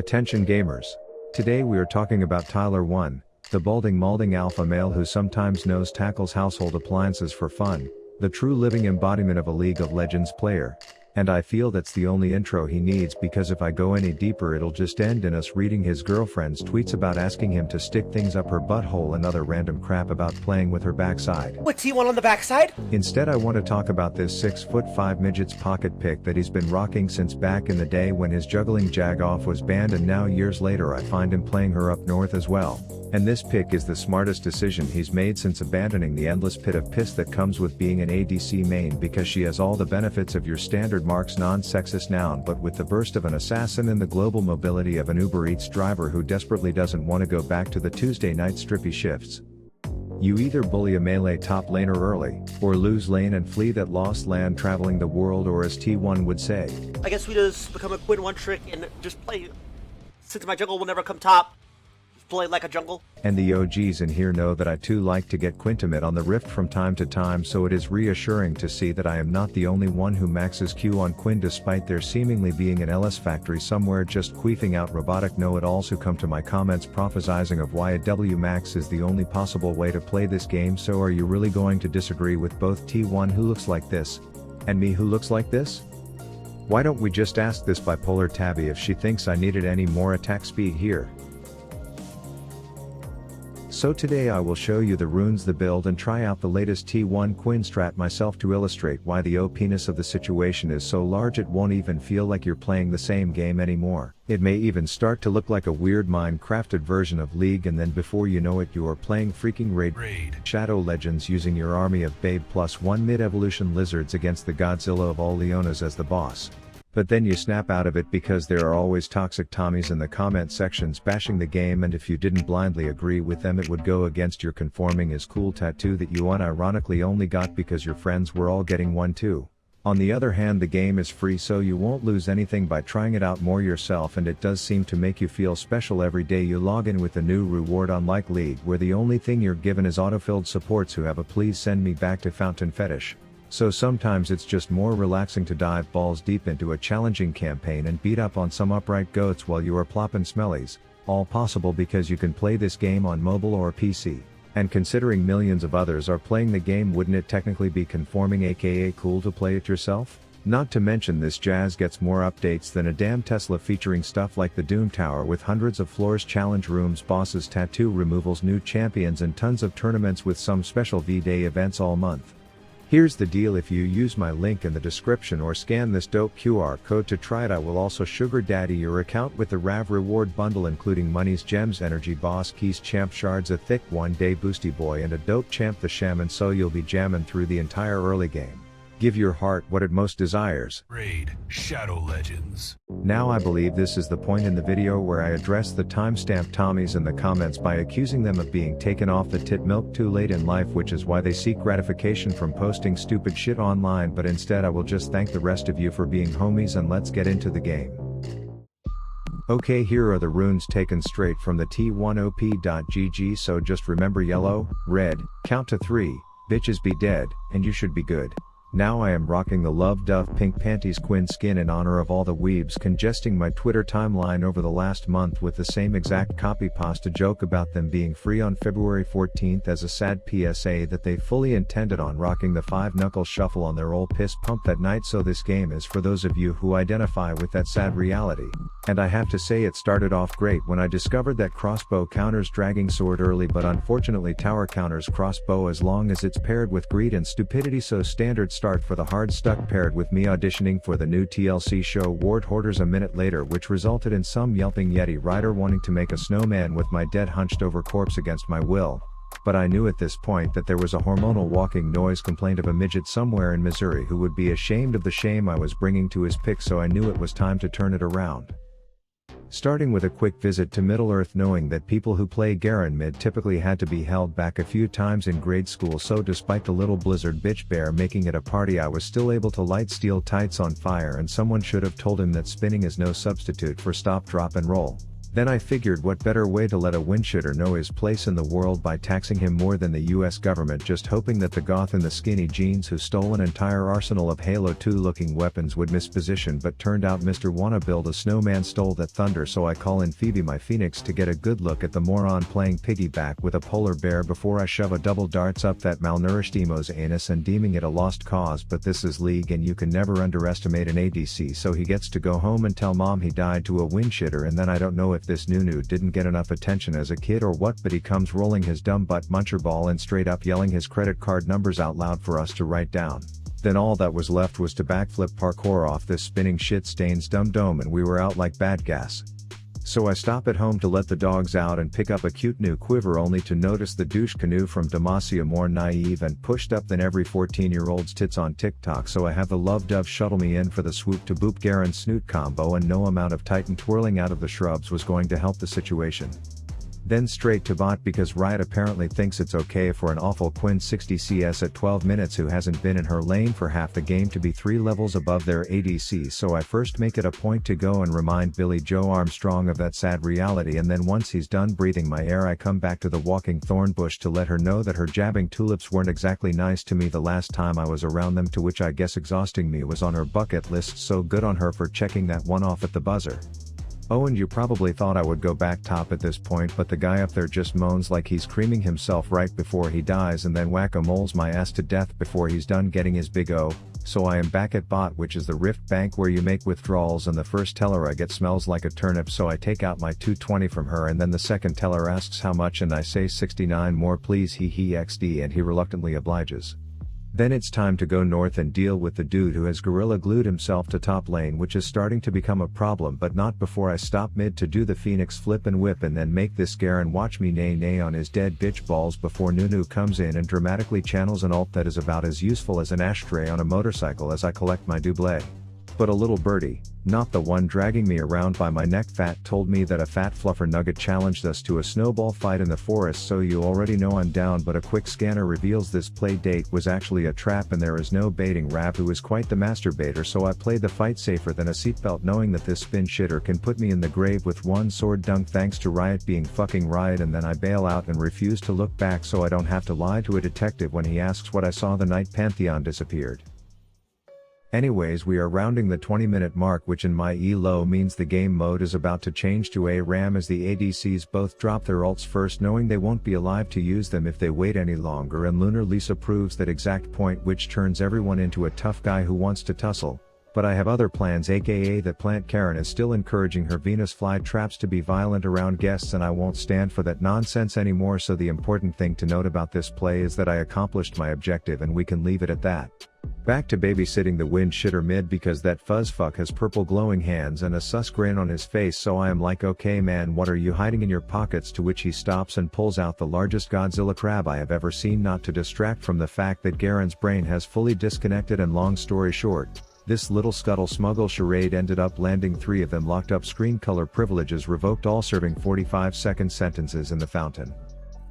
Attention gamers. Today we are talking about Tyler1, the balding malding alpha male who sometimes tackles household appliances for fun, the true living embodiment of a League of Legends player. And I feel that's the only intro he needs, because if I go any deeper it'll just end in us reading his girlfriend's tweets about asking him to stick things up her butthole and other random crap about playing with her backside. What's he want on the backside? Instead I want to talk about this 6'5" midget's pocket pick that he's been rocking since back in the day when his juggling jag-off was banned, and now years later I find him playing her up north as well. And this pick is the smartest decision he's made since abandoning the endless pit of piss that comes with being an ADC main, because she has all the benefits of your standard marks non-sexist noun, but with the burst of an assassin and the global mobility of an Uber Eats driver who desperately doesn't want to go back to the Tuesday night strippy shifts. You either bully a melee top laner early, or lose lane and flee that lost land traveling the world, or as T1 would say, I guess we just become a Quinn one trick and just play, since my jungle will never come top, play like a jungle. And the OGs in here know that I too like to get Quintimate on the Rift from time to time, so it is reassuring to see that I am not the only one who maxes Q on Quinn, despite there seemingly being an LS factory somewhere just queefing out robotic know-it-alls who come to my comments prophesizing of why a W max is the only possible way to play this game. So are you really going to disagree with both T1 who looks like this, and me who looks like this? Why don't we just ask this bipolar tabby if she thinks I needed any more attack speed here? So today I will show you the runes, the build, and try out the latest T1 Quinn strat myself to illustrate why the OP-ness of the situation is so large it won't even feel like you're playing the same game anymore. It may even start to look like a weird Minecrafted version of League, and then before you know it you are playing freaking Raid Shadow Legends using your army of Babe +1 mid-evolution lizards against the Godzilla of all Leonas as the boss. But then you snap out of it because there are always toxic Tommies in the comment sections bashing the game, and if you didn't blindly agree with them it would go against your conforming is cool tattoo that you unironically only got because your friends were all getting one too. On the other hand, the game is free, so you won't lose anything by trying it out more yourself, and it does seem to make you feel special every day you log in with a new reward, unlike League where the only thing you're given is autofilled supports who have a please send me back to fountain fetish. So sometimes it's just more relaxing to dive balls deep into a challenging campaign and beat up on some upright goats while you are plopping smellies, all possible because you can play this game on mobile or PC. And considering millions of others are playing the game, wouldn't it technically be conforming, aka cool, to play it yourself? Not to mention this jazz gets more updates than a damn Tesla, featuring stuff like the Doom Tower with hundreds of floors, challenge rooms, bosses, tattoo removals, new champions, and tons of tournaments with some special V-Day events all month. Here's the deal: if you use my link in the description or scan this dope QR code to try it, I will also sugar daddy your account with the RAV reward bundle, including monies, gems, energy, boss keys, champ shards, a thick one-day boosty boy, and a dope champ the shaman, so you'll be jamming through the entire early game. Give your heart what it most desires. Raid Shadow Legends. Now I believe this is the point in the video where I address the timestamp Tommies in the comments by accusing them of being taken off the tit milk too late in life, which is why they seek gratification from posting stupid shit online. But instead I will just thank the rest of you for being homies, and let's get into the game. Okay, here are the runes taken straight from the T1op.gg, so just remember yellow, red, count to 3, bitches be dead, and you should be good. Now I am rocking the Love Dove pink panties Quinn skin in honor of all the weebs congesting my Twitter timeline over the last month with the same exact copy pasta joke about them being free on February 14th as a sad PSA that they fully intended on rocking the 5-knuckle shuffle on their old piss pump that night. So this game is for those of you who identify with that sad reality. And I have to say, it started off great when I discovered that crossbow counters dragging sword early, but unfortunately tower counters crossbow as long as it's paired with greed and stupidity, so standard start for the hard stuck, paired with me auditioning for the new TLC show Ward Hoarders a minute later, which resulted in some yelping Yeti rider wanting to make a snowman with my dead hunched over corpse against my will. But I knew at this point that there was a hormonal walking noise complaint of a midget somewhere in Missouri who would be ashamed of the shame I was bringing to his pick, so I knew it was time to turn it around. Starting with a quick visit to Middle-earth, knowing that people who play Garen mid typically had to be held back a few times in grade school, so despite the little blizzard bitch bear making it a party, I was still able to light steel tights on fire, and someone should have told him that spinning is no substitute for stop, drop and roll. Then I figured what better way to let a windshitter know his place in the world by taxing him more than the US government, just hoping that the goth in the skinny jeans who stole an entire arsenal of Halo 2 looking weapons would misposition, but turned out Mr. Wanna Build a Snowman stole that thunder, so I call in Phoebe my Phoenix to get a good look at the moron playing piggyback with a polar bear before I shove a double darts up that malnourished emo's anus and deeming it a lost cause. But this is League and you can never underestimate an ADC, so he gets to go home and tell mom he died to a windshitter, and then I don't know if this Nunu didn't get enough attention as a kid or what, but he comes rolling his dumb butt muncher ball and straight up yelling his credit card numbers out loud for us to write down. Then all that was left was to backflip parkour off this spinning shit stains dumb dome, and we were out like bad gas. So I stop at home to let the dogs out and pick up a cute new quiver, only to notice the douche canoe from Demacia more naive and pushed up than every 14-year-old's tits on TikTok, so I have the love dove shuttle me in for the swoop to boop Garen snoot combo, and no amount of Titan twirling out of the shrubs was going to help the situation. Then straight to bot because Riot apparently thinks it's okay for an awful Quinn 60 CS at 12 minutes who hasn't been in her lane for half the game to be 3 levels above their ADC, so I first make it a point to go and remind Billy Joe Armstrong of that sad reality, and then once he's done breathing my air I come back to the walking thorn bush to let her know that her jabbing tulips weren't exactly nice to me the last time I was around them, to which I guess exhausting me was on her bucket list, so good on her for checking that one off at the buzzer. Oh, and you probably thought I would go back top at this point, but the guy up there just moans like he's creaming himself right before he dies, and then whack-a-moles my ass to death before he's done getting his big O. So I am back at bot, which is the Rift Bank where you make withdrawals, and the first teller I get smells like a turnip, so I take out my 220 from her, and then the second teller asks how much and I say 69 more please, he XD, and he reluctantly obliges. Then it's time to go north and deal with the dude who has gorilla glued himself to top lane, which is starting to become a problem, but not before I stop mid to do the Phoenix flip and whip and then make this Garen watch me nay on his dead bitch balls before Nunu comes in and dramatically channels an ult that is about as useful as an ashtray on a motorcycle as I collect my doublé. But a little birdie, not the one dragging me around by my neck fat, told me that a fat fluffer nugget challenged us to a snowball fight in the forest, so you already know I'm down, but a quick scanner reveals this play date was actually a trap and there is no baiting Rap, who is quite the masturbator, so I play the fight safer than a seatbelt, knowing that this spin shitter can put me in the grave with one sword dunk thanks to Riot being fucking Riot, and then I bail out and refuse to look back so I don't have to lie to a detective when he asks what I saw the night Pantheon disappeared. Anyways, we are rounding the 20-minute mark, which in my ELO means the game mode is about to change to ARAM as the ADCs both drop their ults first, knowing they won't be alive to use them if they wait any longer, and Lunar Lisa proves that exact point, which turns everyone into a tough guy who wants to tussle. But I have other plans, aka that Plant Karen is still encouraging her Venus fly traps to be violent around guests, and I won't stand for that nonsense anymore, so the important thing to note about this play is that I accomplished my objective and we can leave it at that. Back to babysitting the wind shitter mid because that fuzzfuck has purple glowing hands and a sus grin on his face, so I am like, okay man, what are you hiding in your pockets, to which he stops and pulls out the largest Godzilla crab I have ever seen, not to distract from the fact that Garen's brain has fully disconnected, and long story short, this little scuttle smuggle charade ended up landing 3 of them locked up, screen color privileges revoked, all serving 45-second sentences in the fountain.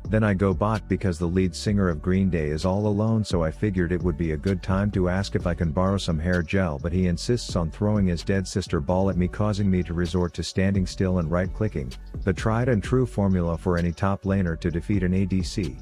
Then I go bot because the lead singer of Green Day is all alone, so I figured it would be a good time to ask if I can borrow some hair gel, but he insists on throwing his dead sister ball at me, causing me to resort to standing still and right clicking, the tried and true formula for any top laner to defeat an ADC.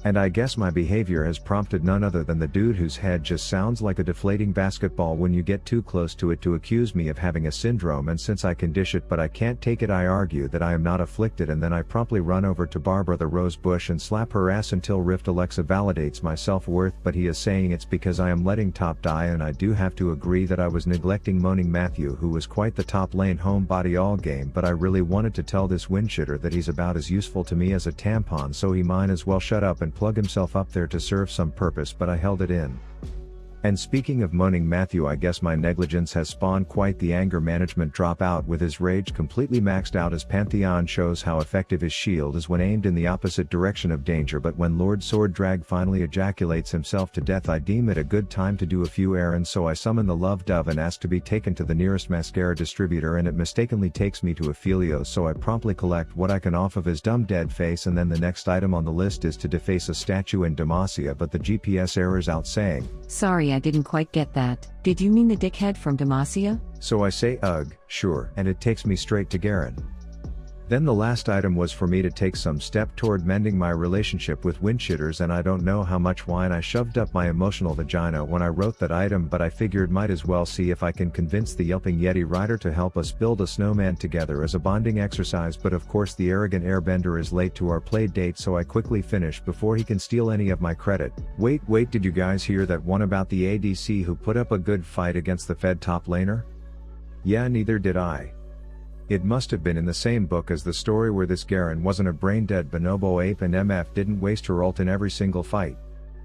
And I guess my behavior has prompted none other than the dude whose head just sounds like a deflating basketball when you get too close to it to accuse me of having a syndrome, and since I can dish it but I can't take it, I argue that I am not afflicted, and then I promptly run over to Barbara the Rose Bush and slap her ass until Rift Alexa validates my self-worth, but he is saying it's because I am letting top die, and I do have to agree that I was neglecting Moaning Matthew, who was quite the top lane homebody all game, but I really wanted to tell this windshitter that he's about as useful to me as a tampon, so he might as well shut up and plug himself up there to serve some purpose, but I held it in. And speaking of Moaning Matthew, I guess my negligence has spawned quite the anger management dropout, with his rage completely maxed out as Pantheon shows how effective his shield is when aimed in the opposite direction of danger, but when Lord Sword Drag finally ejaculates himself to death, I deem it a good time to do a few errands, so I summon the Love Dove and ask to be taken to the nearest mascara distributor, and it mistakenly takes me to Ophelio, so I promptly collect what I can off of his dumb dead face, and then the next item on the list is to deface a statue in Demacia, but the GPS errors out saying, "Sorry, I didn't quite get that. Did you mean the dickhead from Demacia? So I say ugh, sure, and it takes me straight to Garen. Then the last item was for me to take some step toward mending my relationship with windshitters, and I don't know how much wine I shoved up my emotional vagina when I wrote that item, but I figured might as well see if I can convince the yelping Yeti rider to help us build a snowman together as a bonding exercise, but of course the arrogant airbender is late to our play date, so I quickly finish before he can steal any of my credit. Wait, did you guys hear that one about the ADC who put up a good fight against the Fed top laner? Yeah, neither did I. It must have been in the same book as the story where this Garen wasn't a brain-dead bonobo ape and MF didn't waste her ult in every single fight.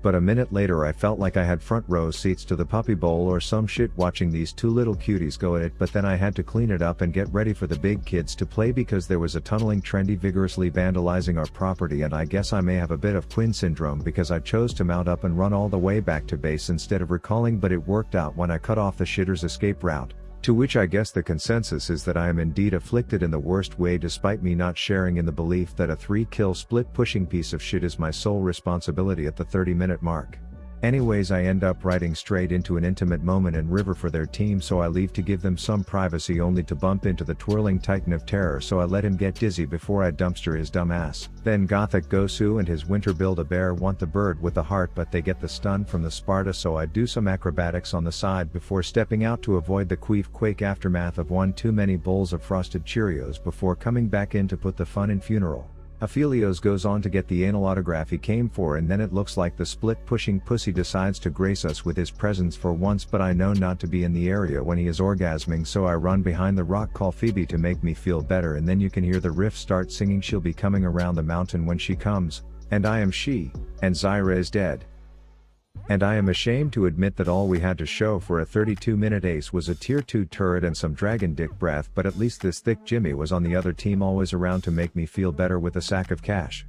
But a minute later I felt like I had front row seats to the puppy bowl or some shit watching these two little cuties go at it, but then I had to clean it up and get ready for the big kids to play because there was a tunneling trendy vigorously vandalizing our property, and I guess I may have a bit of Quinn syndrome because I chose to mount up and run all the way back to base instead of recalling, but it worked out when I cut off the shitter's escape route. To which I guess the consensus is that I am indeed afflicted in the worst way, despite me not sharing in the belief that a 3-kill split pushing piece of shit is my sole responsibility at the 30-minute mark. Anyways, I end up riding straight into an intimate moment in River for their team, so I leave to give them some privacy only to bump into the twirling titan of terror, so I let him get dizzy before I dumpster his dumb ass. Then Gothic Gosu and his winter Build-A-Bear want the bird with the heart, but they get the stun from the Sparta, so I do some acrobatics on the side before stepping out to avoid the quake aftermath of one too many bowls of frosted Cheerios before coming back in to put the fun in funeral. Aphelios goes on to get the anal autograph he came for, and then it looks like the split-pushing pussy decides to grace us with his presence for once, but I know not to be in the area when he is orgasming, so I run behind the rock, call Phoebe to make me feel better, and then you can hear the riff start singing She'll Be Coming Around the Mountain when she comes, and I am she, and Zyra is dead. And I am ashamed to admit that all we had to show for a 32-minute ace was a tier 2 turret and some dragon dick breath, but at least this thick Jimmy was on the other team, always around to make me feel better with a sack of cash.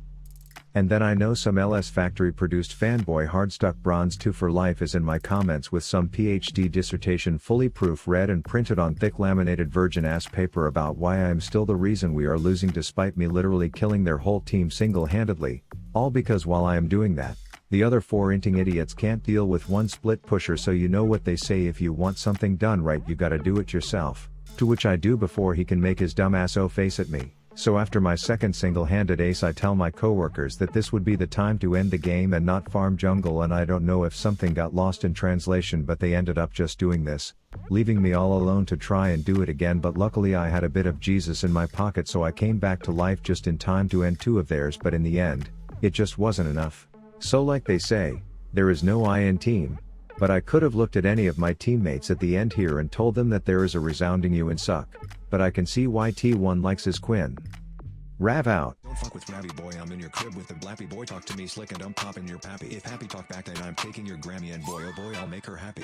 And then I know some LS factory produced fanboy hardstuck bronze 2 for life is in my comments with some PhD dissertation fully proofread and printed on thick laminated virgin ass paper about why I am still the reason we are losing despite me literally killing their whole team single-handedly, all because while I am doing that, the other 4 inting idiots can't deal with one split pusher, so you know what they say, if you want something done right you gotta do it yourself, to which I do before he can make his dumbass O-face at me. So after my second single-handed ace I tell my coworkers that this would be the time to end the game and not farm jungle, and I don't know if something got lost in translation, but they ended up just doing this, leaving me all alone to try and do it again, but luckily I had a bit of Jesus in my pocket, so I came back to life just in time to end 2 of theirs, but in the end, it just wasn't enough. So like they say, there is no I in team, but I could have looked at any of my teammates at the end here and told them that there is a resounding you in suck, but I can see why T1 likes his Quinn. Rav out. Don't fuck with Rabby boy, I'm in your crib with the blappy boy, talk to me slick and I'm popping your pappy. If happy talk back then I'm taking your Grammy, and boy oh boy I'll make her happy.